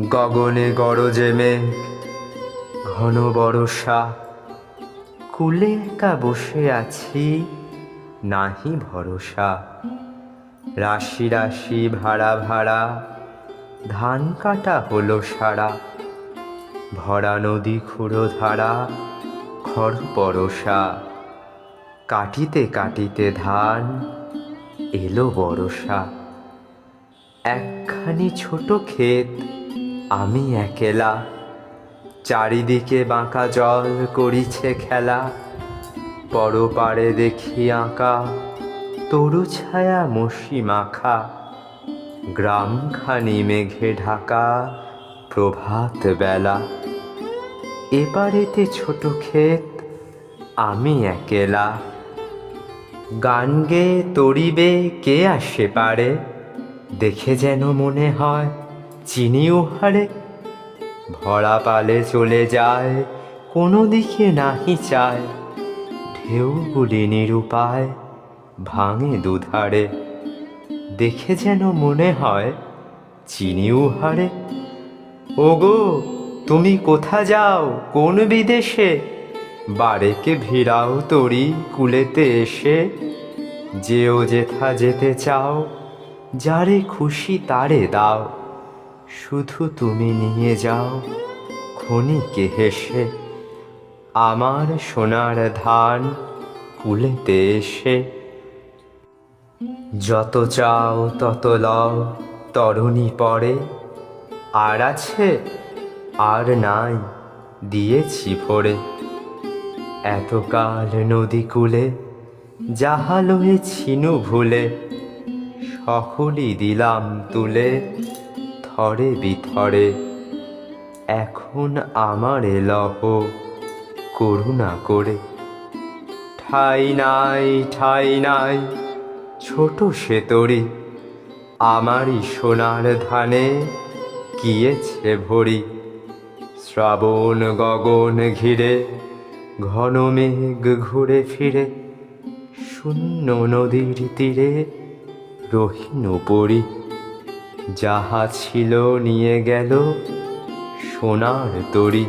গগনে গরজে মেঘ, ঘন বরষা। কূলে একা বসে আছি, নাহি ভরসা। রাশি রাশি ভাড়া ভাড়া, ধান কাটা হলো সারা। ভরা নদী খুঁড়ো ধারা, খড় পরশা। কাটিতে কাটিতে ধান, এলো বরষা। একখানি ছোট ক্ষেত, আমি একেলা। চারিদিকে বাঁকা জল করিছে খেলা। পরপারে দেখি আঁকা, তরু ছায়া মসি মাখা। গ্রামখানি মেঘে ঢাকা, প্রভাত বেলা। এপারেতে ছোট ক্ষেত, আমি একেলা। গান গেয়ে তরিবে কে আসে পারে, দেখে যেন মনে হয় চিনি উহারে। ভরা পালে চলে যায়, কোনো দিকে নাহি চায়। ঢেউগুলি নিরুপায়, ভাঙে দুধারে। দেখে যেন মনে হয় চিনি উহারে। ওগো, তুমি কোথা যাও কোন বিদেশে? বারেকে ভিড়াও তরি কূলেতে এসে। যেও যেথা যেতে চাও, যারে খুশি তারে দাও। শুধু তুমি নিয়ে যাও ক্ষণিকে হেসে, আমার সোনার ধান কূলেতে এসে। যত চাও তত লও তরুণী পরে, আর আছে আর নাই, দিয়েছি ভরে। এতকাল নদী কূলে যাহা লয়েছিনু ভুলে, সকলই দিলাম তুলে থরে বিথরে। এখন আমারে লহ করুণা করে। ঠাই নাই ঠাই নাই, ছোট সে তরি। আমারই সোনার ধানে গিয়েছে ভরি। শ্রাবণ গগন ঘিরে, ঘন মেঘ ঘুরে ফিরে। শূন্য নদীর তীরে রহিনু পড়ি। যাহা ছিল নিয়ে গেল সোনার তরি।